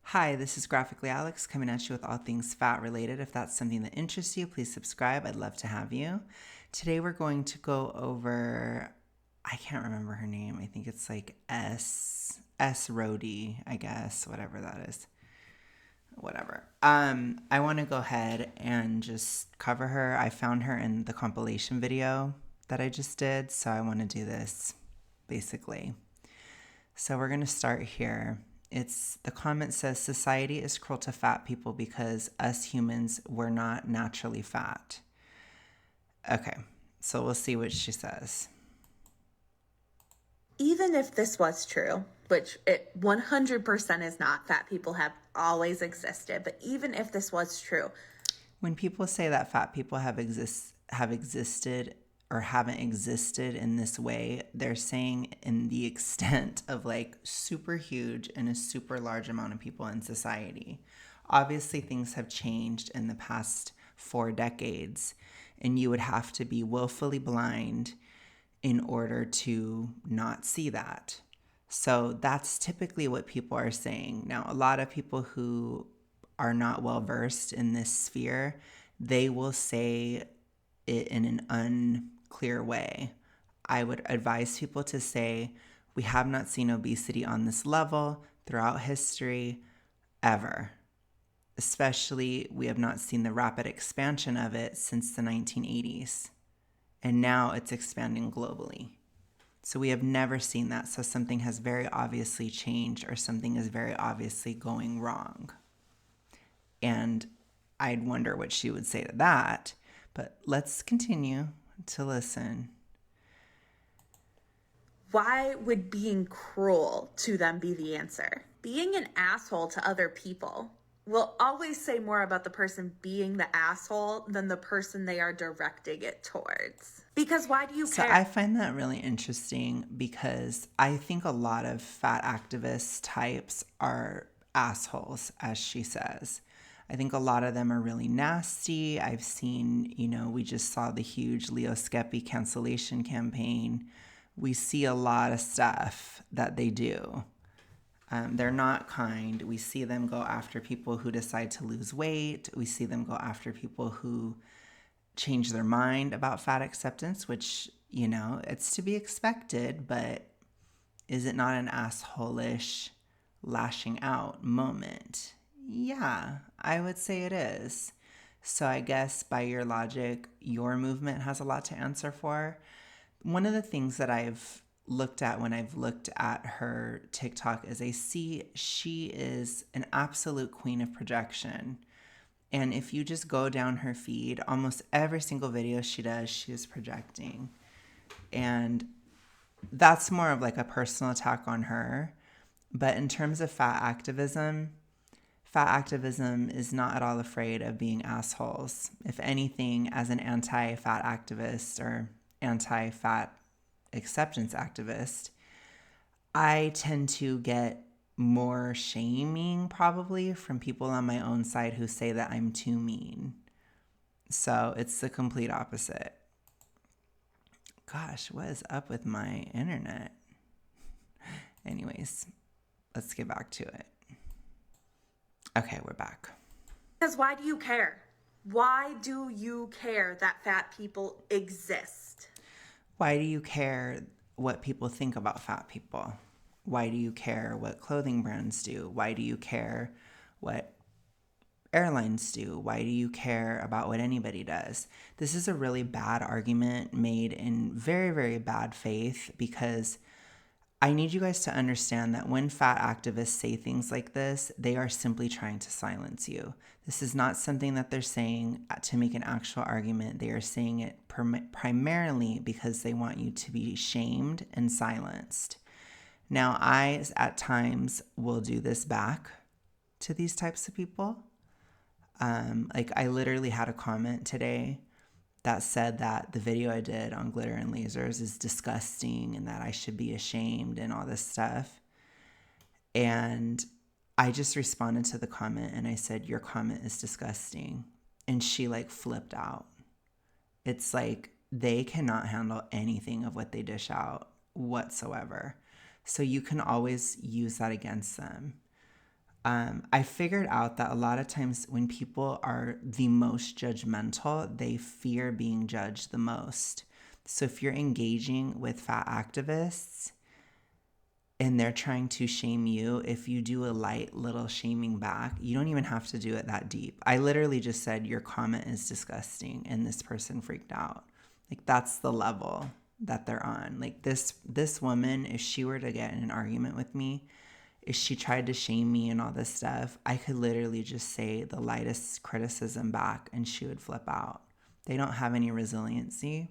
Hi, this is Graphically Alex coming at you with all things fat related. If that's something that interests you, please subscribe. I'd love to have you. Today we're going to go over, I can't remember her name. I think it's like S Rhodey, I guess, whatever that is. Whatever. I want to go ahead and just cover her. I found her in the compilation video that I just did, so I want to do this basically. So we're going to start here. The comment says society is cruel to fat people because us humans were not naturally fat. Okay, so we'll see what she says. Even if this was true, which it 100% is not, fat people have always existed, but even if this was true. When people say that fat people have existed or haven't existed in this way, they're saying in the extent of like super huge and a super large amount of people in society. Obviously, things have changed in the past 4 decades, and you would have to be willfully blind in order to not see that. So that's typically what people are saying. Now, a lot of people who are not well versed in this sphere, they will say it in an unclear way. I would advise people to say, we have not seen obesity on this level throughout history ever. Especially, we have not seen the rapid expansion of it since the 1980s. And now it's expanding globally. So we have never seen that. So something has very obviously changed or something is very obviously going wrong. And I'd wonder what she would say to that. But let's continue to listen. Why would being cruel to them be the answer? Being an asshole to other people will always say more about the person being the asshole than the person they are directing it towards. Because why do you care? So I find that really interesting because I think a lot of fat activist types are assholes, as she says. I think a lot of them are really nasty. I've seen, we just saw the huge Leo Skepi cancellation campaign. We see a lot of stuff that they do. They're not kind. We see them go after people who decide to lose weight. We see them go after people who change their mind about fat acceptance, which, it's to be expected, but is it not an asshole-ish lashing out moment? Yeah, I would say it is. So I guess by your logic, your movement has a lot to answer for. One of the things that I've looked at when I've looked at her TikTok is I see she is an absolute queen of projection. And if you just go down her feed, almost every single video she does, she is projecting. And that's more of like a personal attack on her. But in terms of fat activism is not at all afraid of being assholes. If anything, as an anti-fat activist or anti-fat acceptance activist, I tend to get more shaming probably from people on my own side who say that I'm too mean. So it's the complete opposite. Gosh, what is up with my internet? Anyways, let's get back to it. Okay, we're back. Because why do you care? Why do you care that fat people exist? Why do you care what people think about fat people? Why do you care what clothing brands do? Why do you care what airlines do? Why do you care about what anybody does? This is a really bad argument made in very, very bad faith because I need you guys to understand that when fat activists say things like this, they are simply trying to silence you. This is not something that they're saying to make an actual argument. They are saying it primarily because they want you to be shamed and silenced. Now, I, at times, will do this back to these types of people. I literally had a comment today that said that the video I did on glitter and lasers is disgusting and that I should be ashamed and all this stuff. And I just responded to the comment and I said, your comment is disgusting. And she flipped out. It's like they cannot handle anything of what they dish out whatsoever. So you can always use that against them. I figured out that a lot of times when people are the most judgmental, they fear being judged the most. So if you're engaging with fat activists and they're trying to shame you, if you do a light little shaming back, you don't even have to do it that deep. I literally just said, your comment is disgusting, and this person freaked out. Like, that's the level that they're on. Like, this woman, if she were to get in an argument with me, if she tried to shame me and all this stuff, I could literally just say the lightest criticism back and she would flip out. They don't have any resiliency.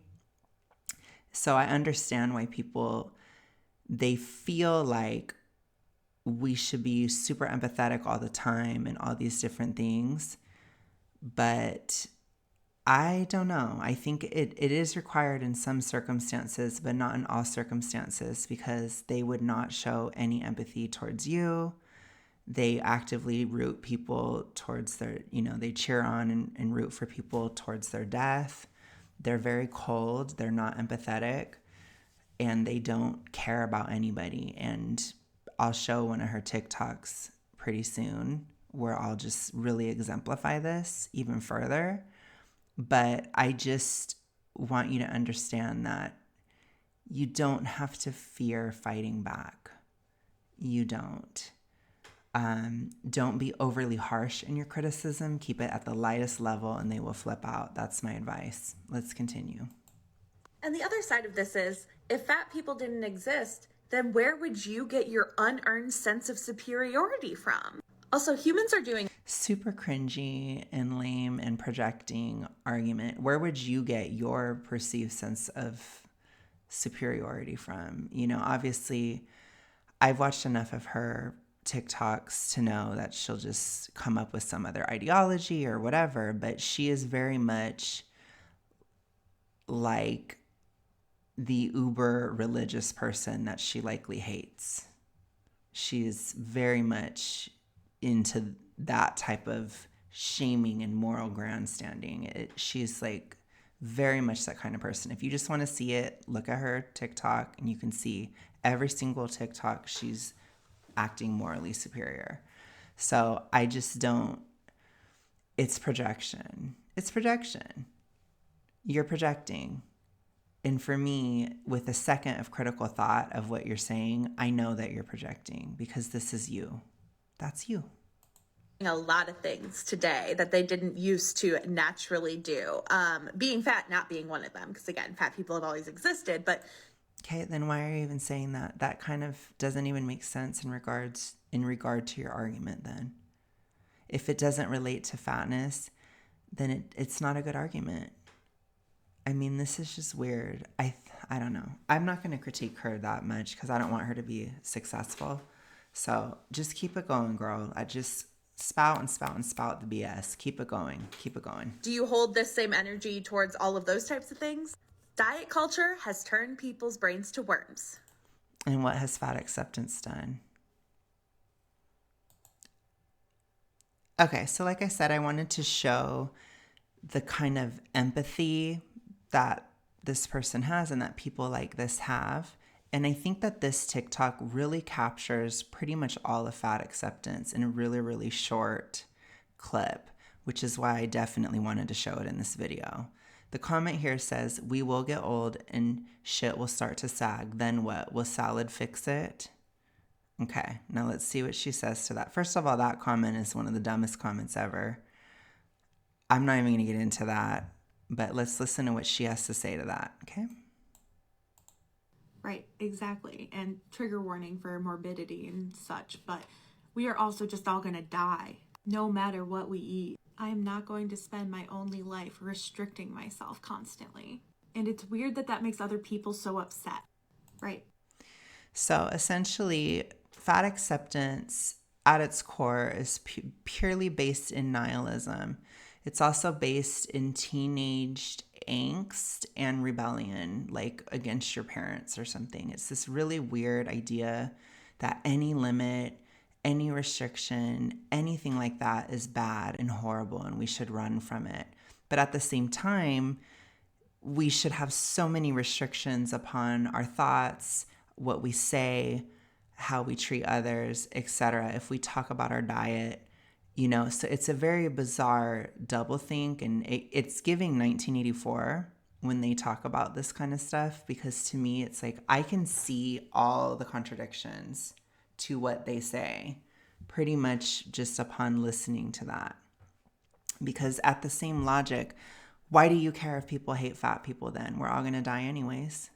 So I understand why people, they feel like we should be super empathetic all the time and all these different things. But I don't know. I think it is required in some circumstances, but not in all circumstances, because they would not show any empathy towards you. They actively root people towards their, they cheer on and root for people towards their death. They're very cold. They're not empathetic, and they don't care about anybody. And I'll show one of her TikToks pretty soon where I'll just really exemplify this even further. But I just want you to understand that you don't have to fear fighting back. You don't. Don't be overly harsh in your criticism. Keep it at the lightest level and they will flip out. That's my advice. Let's continue. And the other side of this is, if fat people didn't exist, then where would you get your unearned sense of superiority from? Also, humans are doing super cringy and lame and projecting argument. Where would you get your perceived sense of superiority from? Obviously, I've watched enough of her TikToks to know that she'll just come up with some other ideology or whatever, but she is very much like the uber religious person that she likely hates. She's very much into that type of shaming and moral grandstanding. She's like very much that kind of person. If you just want to see it, look at her TikTok and you can see every single TikTok she's acting morally superior. So I just don't, it's projection. It's projection. You're projecting. And for me, with a second of critical thought of what you're saying, I know that you're projecting because this is you. That's you. A lot of things today that they didn't used to naturally do. Being fat not being one of them, because again, fat people have always existed, but okay, then why are you even saying that? That kind of doesn't even make sense in regard to your argument then. If it doesn't relate to fatness, then it's not a good argument. I mean, this is just weird. I don't know. I'm not going to critique her that much because I don't want her to be successful. So just keep it going, girl. I just spout and spout and spout the BS. Keep it going. Keep it going. Do you hold this same energy towards all of those types of things? Diet culture has turned people's brains to worms. And what has fat acceptance done? Okay, so like I said, I wanted to show the kind of empathy that this person has and that people like this have. And I think that this TikTok really captures pretty much all of fat acceptance in a really, really short clip, which is why I definitely wanted to show it in this video. The comment here says, "We will get old and shit will start to sag. Then what? Will salad fix it?" Okay, now let's see what she says to that. First of all, that comment is one of the dumbest comments ever. I'm not even going to get into that, but let's listen to what she has to say to that, okay? Right, exactly. And trigger warning for morbidity and such, but we are also just all going to die, no matter what we eat. I am not going to spend my only life restricting myself constantly. And it's weird that that makes other people so upset, right? So essentially, fat acceptance at its core is purely based in nihilism. It's also based in teenage angst and rebellion, like against your parents or something. It's this really weird idea that any limit, any restriction, anything like that is bad and horrible and we should run from it. But at the same time, we should have so many restrictions upon our thoughts, what we say, how we treat others, etc. If we talk about our diet, so it's a very bizarre doublethink, and it's giving 1984 when they talk about this kind of stuff, because to me it's like I can see all the contradictions to what they say pretty much just upon listening to that. Because at the same logic, why do you care if people hate fat people then? We're all going to die anyways.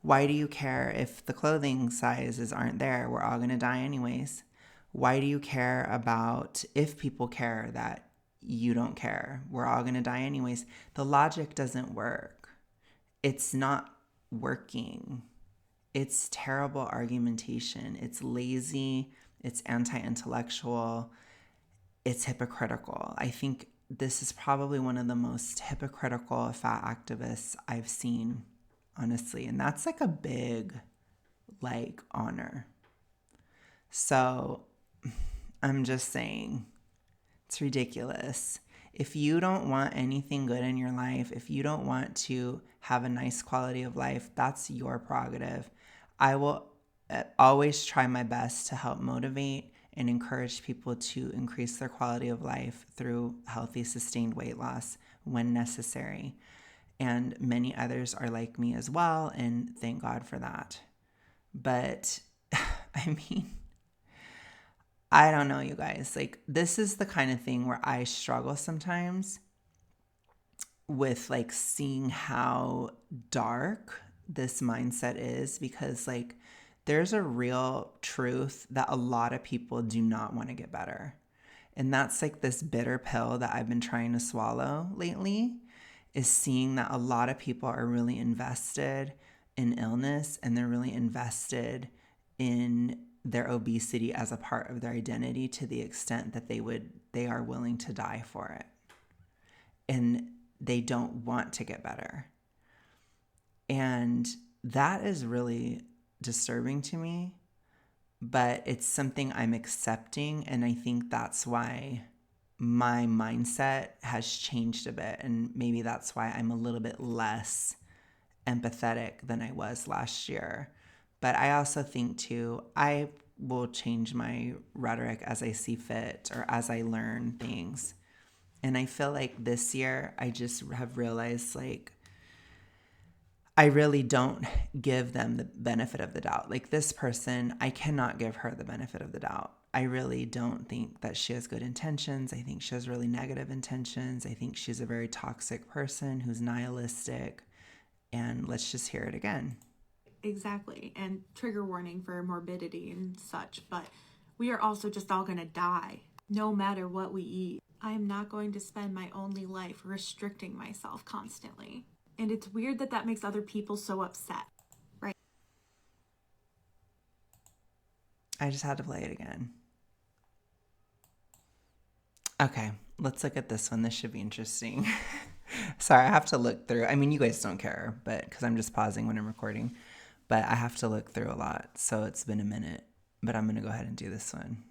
Why do you care if the clothing sizes aren't there? We're all going to die anyways. Why do you care about if people care that you don't care? We're all going to die anyways. The logic doesn't work. It's not working. It's terrible argumentation. It's lazy. It's anti-intellectual. It's hypocritical. I think this is probably one of the most hypocritical fat activists I've seen, honestly. And that's like a big, honor. So I'm just saying, it's ridiculous. If you don't want anything good in your life, if you don't want to have a nice quality of life, that's your prerogative. I will always try my best to help motivate and encourage people to increase their quality of life through healthy, sustained weight loss when necessary. And many others are like me as well, and thank God for that. But, I don't know, you guys. This is the kind of thing where I struggle sometimes with, seeing how dark this mindset is, because, there's a real truth that a lot of people do not want to get better. And that's this bitter pill that I've been trying to swallow lately, is seeing that a lot of people are really invested in illness, and they're really invested in their obesity as a part of their identity to the extent that they are willing to die for it. And they don't want to get better. And that is really disturbing to me, but it's something I'm accepting, and I think that's why my mindset has changed a bit, and maybe that's why I'm a little bit less empathetic than I was last year. But I also think too, I will change my rhetoric as I see fit or as I learn things. And I feel like this year I just have realized I really don't give them the benefit of the doubt. This person, I cannot give her the benefit of the doubt. I really don't think that she has good intentions. I think she has really negative intentions. I think she's a very toxic person who's nihilistic. And let's just hear it again. Exactly. And trigger warning for morbidity and such, but we are also just all going to die, no matter what we eat. I am not going to spend my only life restricting myself constantly. And it's weird that that makes other people so upset, right? I just had to play it again. Okay, let's look at this one. This should be interesting. Sorry, I have to look through. You guys don't care, but because I'm just pausing when I'm recording. But I have to look through a lot, so it's been a minute. But I'm going to go ahead and do this one.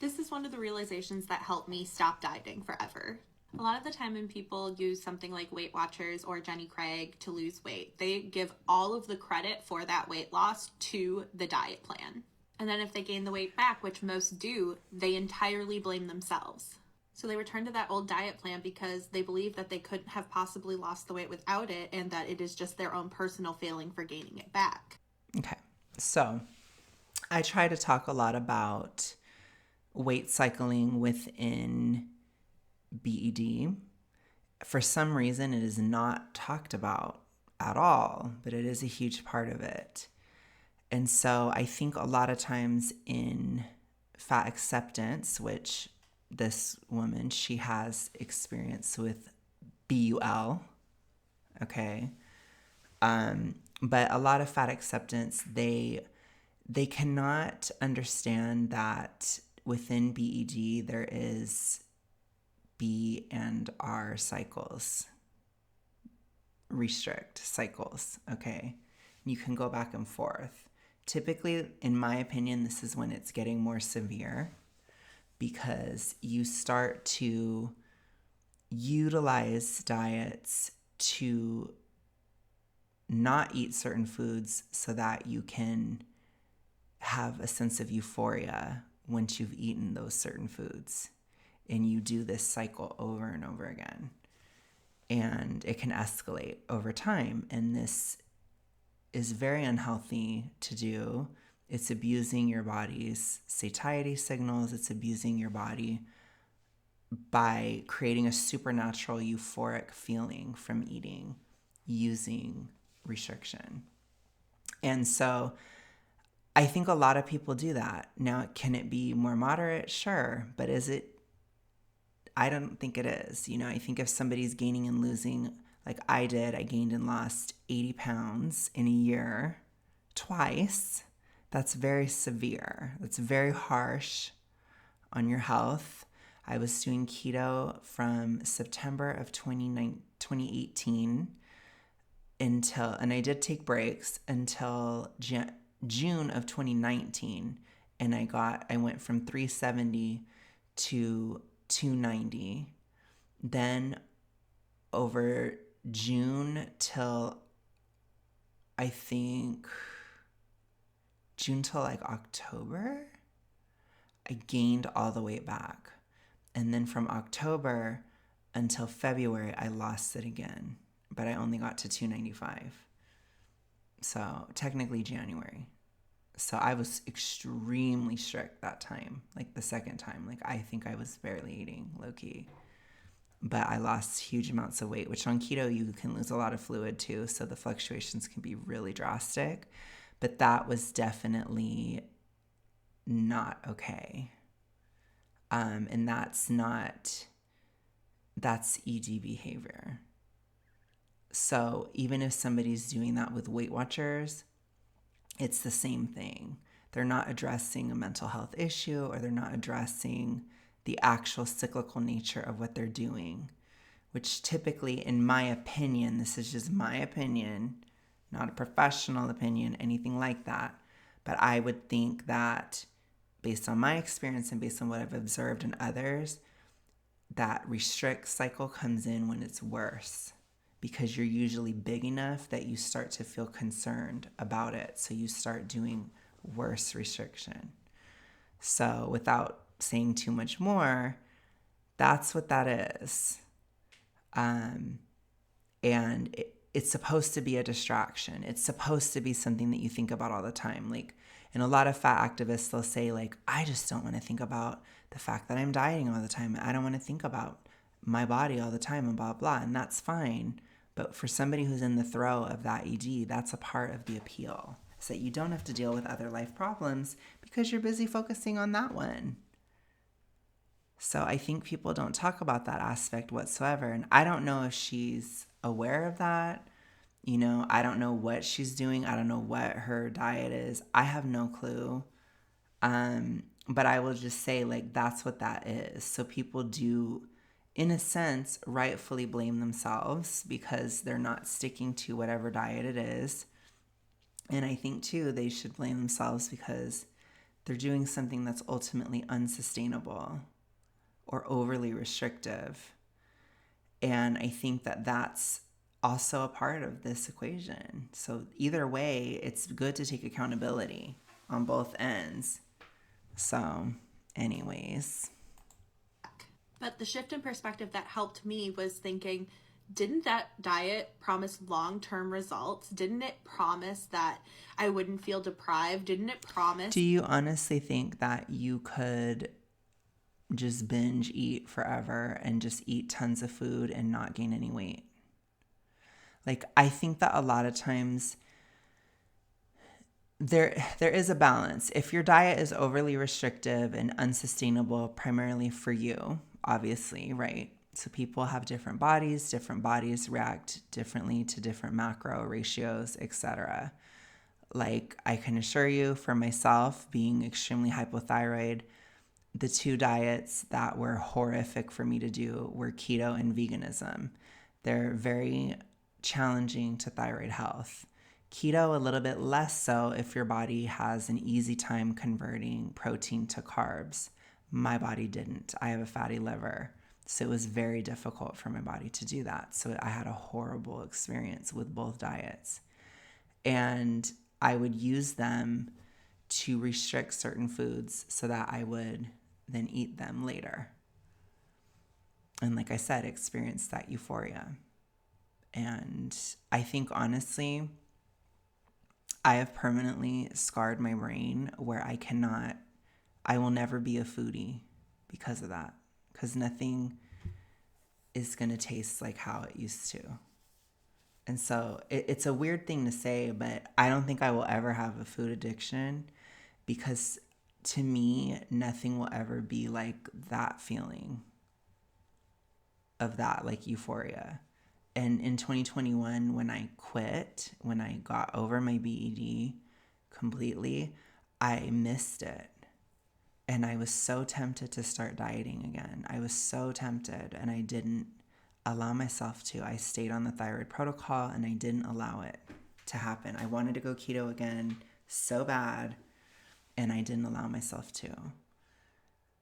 This is one of the realizations that helped me stop dieting forever. A lot of the time when people use something like Weight Watchers or Jenny Craig to lose weight, they give all of the credit for that weight loss to the diet plan. And then if they gain the weight back, which most do, they entirely blame themselves. So they return to that old diet plan because they believe that they couldn't have possibly lost the weight without it, and that it is just their own personal failing for gaining it back. Okay, so I try to talk a lot about weight cycling within BED. For some reason, it is not talked about at all, but it is a huge part of it. And so I think a lot of times in fat acceptance, which this woman, she has experience with BUL, okay? But a lot of fat acceptance, they cannot understand that within BED there is B and R cycles, restrict cycles, okay? You can go back and forth. Typically, in my opinion, this is when it's getting more severe, because you start to utilize diets to not eat certain foods so that you can have a sense of euphoria once you've eaten those certain foods. And you do this cycle over and over again. And it can escalate over time. And this is very unhealthy to do. It's abusing your body's satiety signals. It's abusing your body by creating a supernatural euphoric feeling from eating using restriction. And so I think a lot of people do that. Now, can it be more moderate? Sure. But is it? I don't think it is. I think if somebody's gaining and losing, like I did, I gained and lost 80 pounds in a year twice. That's very severe. That's very harsh on your health. I was doing keto from September of 2018 until, and I did take breaks until June of 2019. And I went from 370 to 290. Then over June till I think June till like October, I gained all the weight back. And then from October until February, I lost it again, but I only got to 295. So technically January. So I was extremely strict that time, like the second time. Like I think I was barely eating, low-key. But I lost huge amounts of weight, which on keto you can lose a lot of fluid too, so the fluctuations can be really drastic. But that was definitely not okay. And that's ED behavior. So even if somebody's doing that with Weight Watchers, it's the same thing. They're not addressing a mental health issue, or they're not addressing the actual cyclical nature of what they're doing, which typically, in my opinion, this is just my opinion, not a professional opinion, anything like that, but I would think that based on my experience and based on what I've observed in others, that restrict cycle comes in when it's worse, because you're usually big enough that you start to feel concerned about it. So you start doing worse restriction. So without saying too much more, that's what that is. And it's supposed to be a distraction. It's supposed to be something that you think about all the time. Like, and a lot of fat activists, they'll say like, I just don't want to think about the fact that I'm dieting all the time. I don't want to think about my body all the time and blah, blah. And that's fine. But for somebody who's in the throes of that ED, that's a part of the appeal. Is that you don't have to deal with other life problems because you're busy focusing on that one. So I think people don't talk about that aspect whatsoever. And I don't know if she's aware of that. I don't know what she's doing. I don't know what her diet is. I have no clue. But I will just say, like, that's what that is. So people do, in a sense, rightfully blame themselves because they're not sticking to whatever diet it is. And I think, too, they should blame themselves because they're doing something that's ultimately unsustainable or overly restrictive. And I think that that's also a part of this equation. So either way, it's good to take accountability on both ends. So anyways. But the shift in perspective that helped me was thinking, didn't that diet promise long-term results? Didn't it promise that I wouldn't feel deprived? Didn't it promise? Do you honestly think that you could just binge eat forever and just eat tons of food and not gain any weight? Like, I think that a lot of times there is a balance. If your diet is overly restrictive and unsustainable, primarily for you, obviously, right? So people have different bodies react differently to different macro ratios, etc. Like, I can assure you, for myself, being extremely hypothyroid, the two diets that were horrific for me to do were keto and veganism. They're very challenging to thyroid health. Keto, a little bit less so if your body has an easy time converting protein to carbs. My body didn't. I have a fatty liver. So it was very difficult for my body to do that. So I had a horrible experience with both diets. And I would use them to restrict certain foods so that I would then eat them later. And like I said, experience that euphoria. And I think honestly, I have permanently scarred my brain where I will never be a foodie because of that. Because nothing is going to taste like how it used to. And so it's a weird thing to say, but I don't think I will ever have a food addiction because to me, nothing will ever be like that feeling of that, like euphoria. And in 2021, when I quit, when I got over my BED completely, I missed it. And I was so tempted to start dieting again. I was so tempted, and I didn't allow myself to. I stayed on the thyroid protocol, and I didn't allow it to happen. I wanted to go keto again so bad, and I didn't allow myself to.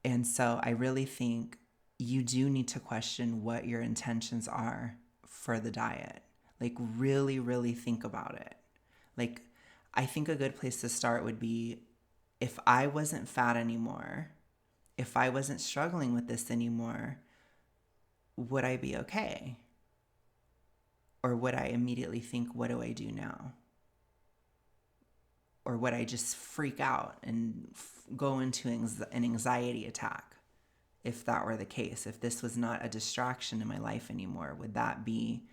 And so I really think you do need to question what your intentions are for the diet. Like really, really think about it. Like I think a good place to start would be if I wasn't fat anymore, if I wasn't struggling with this anymore, would I be okay? Or would I immediately think, what do I do now? Or would I just freak out and go into an anxiety attack if that were the case? If this was not a distraction in my life anymore, would that be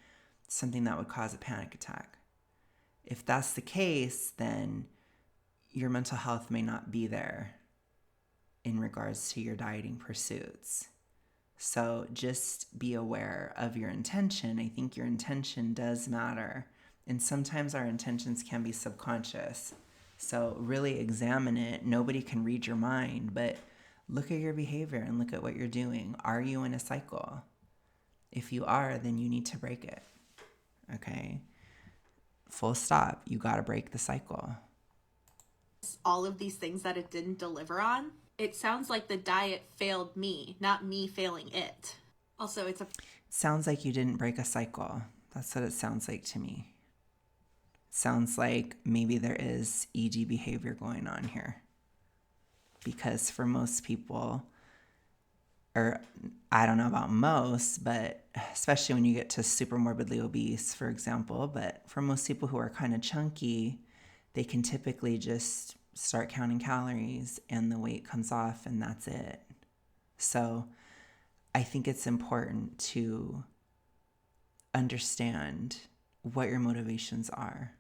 something that would cause a panic attack? If that's the case, then your mental health may not be there in regards to your dieting pursuits. So just be aware of your intention. I think your intention does matter. And sometimes our intentions can be subconscious. So really examine it. Nobody can read your mind, but look at your behavior and look at what you're doing. Are you in a cycle? If you are, then you need to break it. Okay? Full stop. You got to break the cycle. All of these things that it didn't deliver on, it sounds like the diet failed me, not me failing it. Also, Sounds like you didn't break a cycle. That's what it sounds like to me. Sounds like maybe there is ED behavior going on here. Because for most people, or I don't know about most, but especially when you get to super morbidly obese, for example, but for most people who are kind of chunky, they can typically just start counting calories and the weight comes off and that's it. So I think it's important to understand what your motivations are.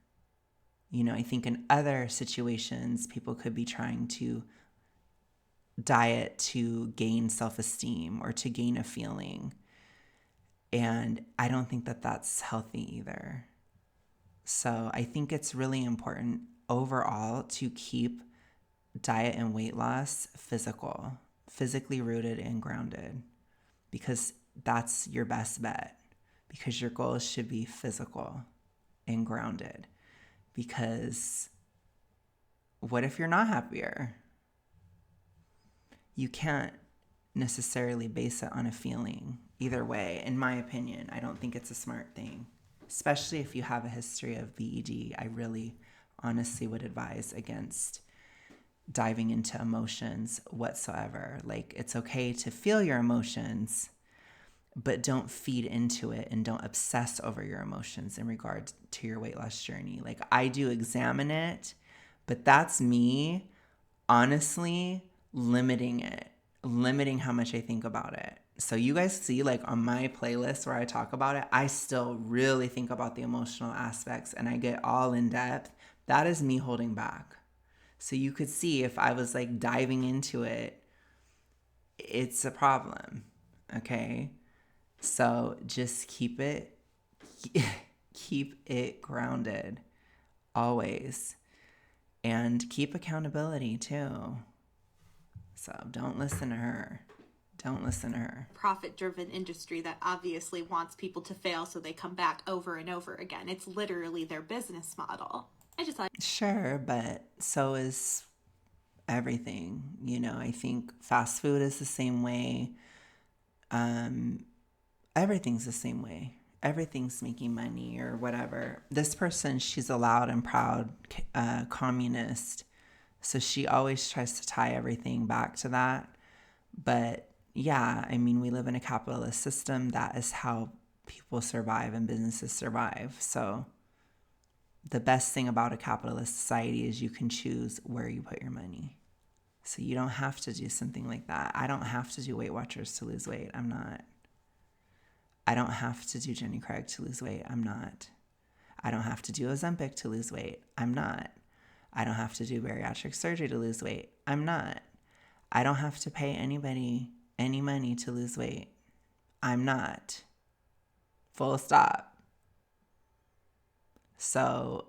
You know, I think in other situations, people could be trying to diet to gain self-esteem or to gain a feeling. And I don't think that that's healthy either. So I think it's really important overall to keep diet and weight loss physically rooted and grounded, because that's your best bet, because your goals should be physical and grounded. Because what if you're not happier? You can't necessarily base it on a feeling either way. In my opinion, I don't think it's a smart thing, especially if you have a history of BED. I really honestly would advise against diving into emotions whatsoever. Like, it's okay to feel your emotions, but don't feed into it and don't obsess over your emotions in regard to your weight loss journey. Like, I do examine it, but that's me honestly limiting how much I think about it. So you guys see, like, on my playlist where I talk about it, I still really think about the emotional aspects and I get all in depth. That is me holding back. So you could see if I was like diving into it, it's a problem. Okay? So just keep it grounded always, and keep accountability too. So don't listen to her. Profit-driven industry that obviously wants people to fail so they come back over and over again. It's literally their business model. I just thought... Sure, but so is everything. You know, I think fast food is the same way. Everything's the same way. Everything's making money or whatever. This person, she's a loud and proud communist So she always tries to tie everything back to that. But yeah, I mean, we live in a capitalist system. That is how people survive and businesses survive. So the best thing about a capitalist society is you can choose where you put your money. So you don't have to do something like that. I don't have to do Weight Watchers to lose weight. I'm not. I don't have to do Jenny Craig to lose weight. I'm not. I don't have to do Ozempic to lose weight. I'm not. I don't have to do bariatric surgery to lose weight. I'm not. I don't have to pay anybody any money to lose weight. I'm not. Full stop. So,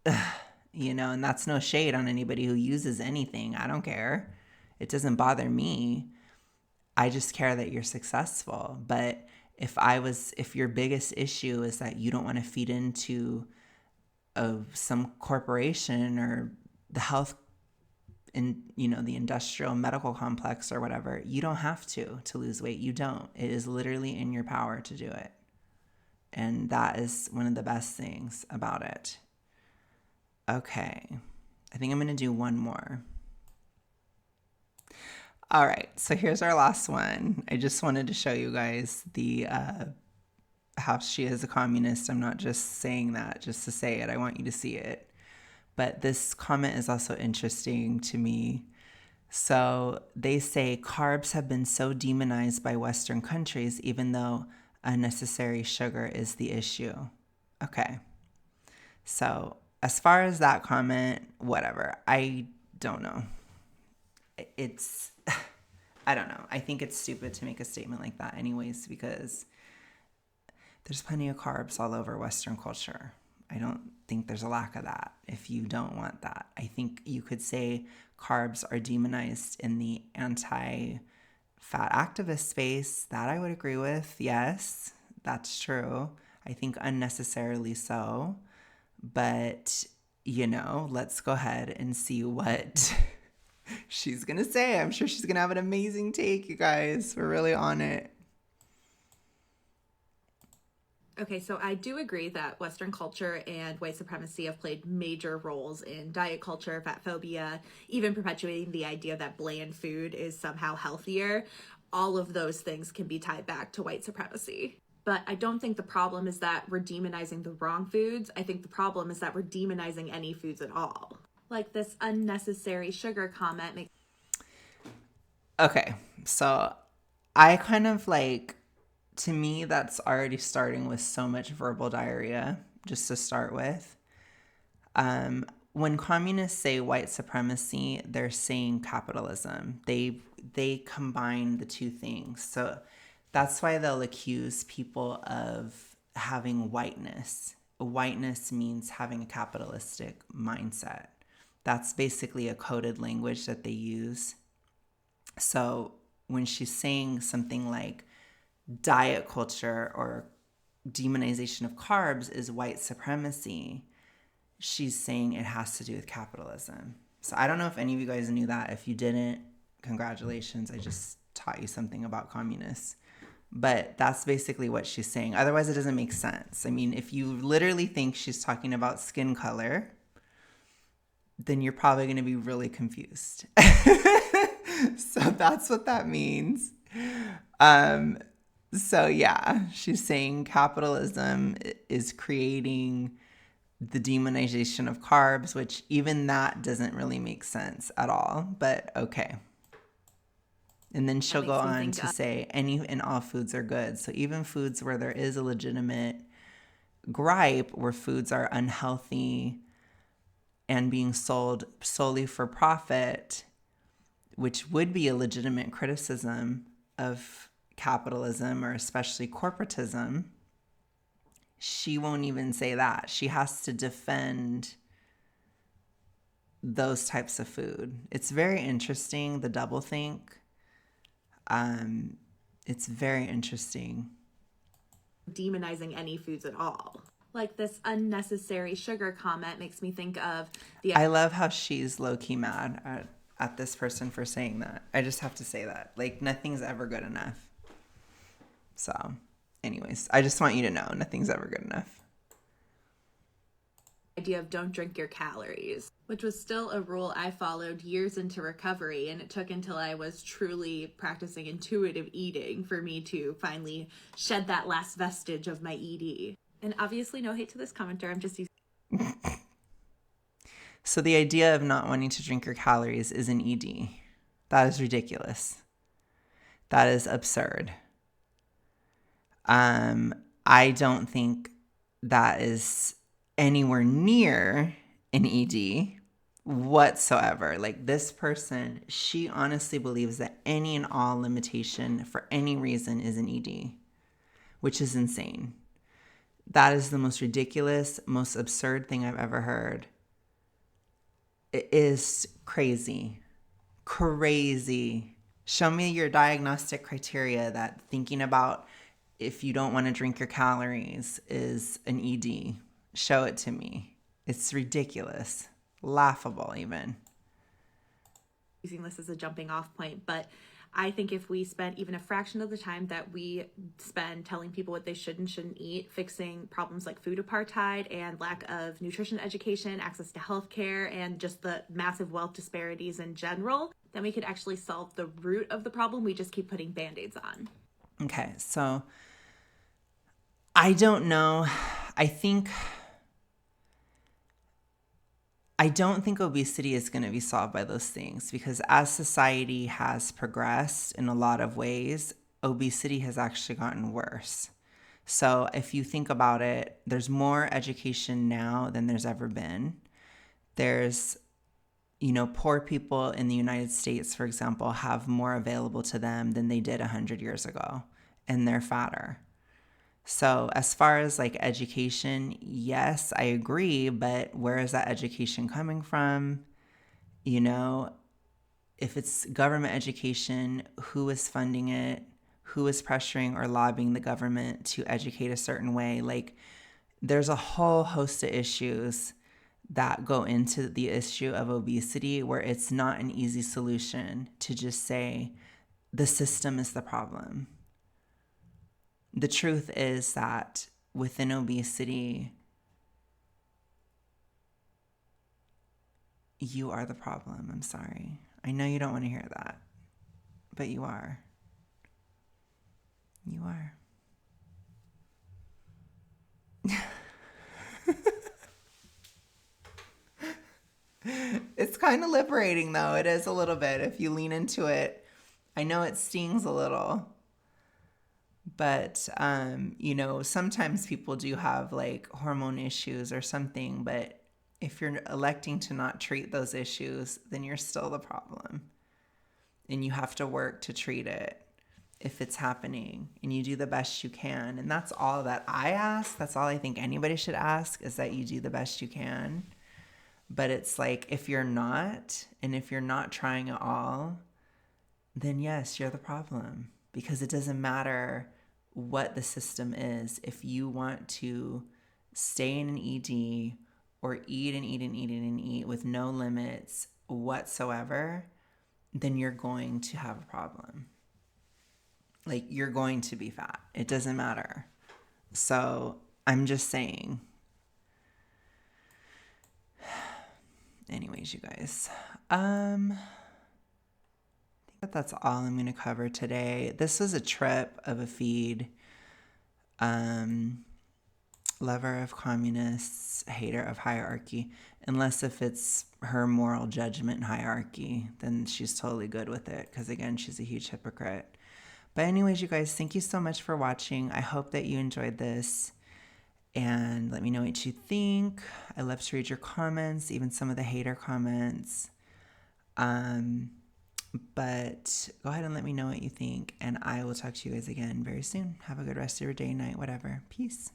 and that's no shade on anybody who uses anything. I don't care. It doesn't bother me. I just care that you're successful. But if your biggest issue is that you don't want to feed into some corporation or the health in the industrial medical complex or whatever, you don't have to lose weight. You don't. It is literally in your power to do it. And that is one of the best things about it. Okay. I think I'm going to do one more. All right. So here's our last one. I just wanted to show you guys the how she is a communist. I'm not just saying that just to say it. I want you to see it. But this comment is also interesting to me. So they say carbs have been so demonized by Western countries, even though unnecessary sugar is the issue. Okay. So as far as that comment, whatever. I don't know. I don't know. I think it's stupid to make a statement like that anyways, because there's plenty of carbs all over Western culture. I don't think there's a lack of that if you don't want that. I think you could say carbs are demonized in the anti-fat activist space. That I would agree with. Yes, that's true. I think unnecessarily so. But, let's go ahead and see what she's going to say. I'm sure she's going to have an amazing take, you guys. We're really on it. Okay, so I do agree that Western culture and white supremacy have played major roles in diet culture, fat phobia, even perpetuating the idea that bland food is somehow healthier. All of those things can be tied back to white supremacy. But I don't think the problem is that we're demonizing the wrong foods. I think the problem is that we're demonizing any foods at all. Like this unnecessary sugar comment makes... Okay, so I kind of to me, that's already starting with so much verbal diarrhea, just to start with. When communists say white supremacy, they're saying capitalism. They combine the two things. So that's why they'll accuse people of having whiteness. Whiteness means having a capitalistic mindset. That's basically a coded language that they use. So when she's saying something like diet culture or demonization of carbs is white supremacy, she's saying it has to do with capitalism. So I don't know if any of you guys knew that. If you didn't, congratulations. I just taught you something about communists. But that's basically what she's saying. Otherwise, it doesn't make sense. I mean, if you literally think she's talking about skin color, then you're probably going to be really confused. So that's what that means. So yeah, she's saying capitalism is creating the demonization of carbs, which even that doesn't really make sense at all, but okay. And then she'll go on to say any and all foods are good. So even foods where there is a legitimate gripe, where foods are unhealthy and being sold solely for profit, which would be a legitimate criticism of capitalism or especially corporatism, she won't even say that. She has to defend those types of food. It's very interesting, the doublethink. It's very interesting. Demonizing any foods at all. Like this unnecessary sugar comment makes me think of I love how she's low-key mad at this person for saying that. I just have to say that. Nothing's ever good enough. So, anyways, I just want you to know nothing's ever good enough. idea of don't drink your calories, which was still a rule I followed years into recovery, and it took until I was truly practicing intuitive eating for me to finally shed that last vestige of my ED. And obviously no hate to this commenter, I'm just using So the idea of not wanting to drink your calories is an ED. That is ridiculous. That is absurd. I don't think that is anywhere near an ED whatsoever. Like, this person, she honestly believes that any and all limitation for any reason is an ED, which is insane. That is the most ridiculous, most absurd thing I've ever heard. It is crazy. Crazy. Show me your diagnostic criteria that thinking about if you don't want to drink your calories is an ED. Show it to me. It's ridiculous. Laughable even. using this as a jumping off point, but I think if we spend even a fraction of the time that we spend telling people what they should and shouldn't eat, fixing problems like food apartheid and lack of nutrition education, access to healthcare, and just the massive wealth disparities in general, then we could actually solve the root of the problem. We just keep putting band-aids on. Okay, so I don't know. I don't think obesity is going to be solved by those things, because as society has progressed in a lot of ways, obesity has actually gotten worse. So if you think about it, there's more education now than there's ever been. There's, poor people in the United States, for example, have more available to them than they did 100 years ago, and they're fatter. So as far as like education, yes, I agree, but where is that education coming from? If it's government education, who is funding it? Who is pressuring or lobbying the government to educate a certain way? Like, there's a whole host of issues that go into the issue of obesity where it's not an easy solution to just say the system is the problem. The truth is that within obesity, you are the problem. I'm sorry. I know you don't want to hear that, but you are. You are. It's kind of liberating, though. It is a little bit. If you lean into it, I know it stings a little. But, sometimes people do have like hormone issues or something. But if you're electing to not treat those issues, then you're still the problem. And you have to work to treat it if it's happening. And you do the best you can. And that's all that I ask. That's all I think anybody should ask, is that you do the best you can. But it's like, if you're not, and if you're not trying at all, then yes, you're the problem. Because it doesn't matter what the system is. If you want to stay in an ED or eat and eat and eat and eat with no limits whatsoever, then you're going to have a problem. Like, you're going to be fat. It doesn't matter. So I'm just saying. Anyways, you guys. I think that's all I'm going to cover today. This was a trip of a feed. Lover of communists, hater of hierarchy. Unless if it's her moral judgment hierarchy, then she's totally good with it. Because again, she's a huge hypocrite. But anyways, you guys, thank you so much for watching. I hope that you enjoyed this. And let me know what you think. I love to read your comments, even some of the hater comments. But go ahead and let me know what you think. And I will talk to you guys again very soon. Have a good rest of your day, night, whatever. Peace.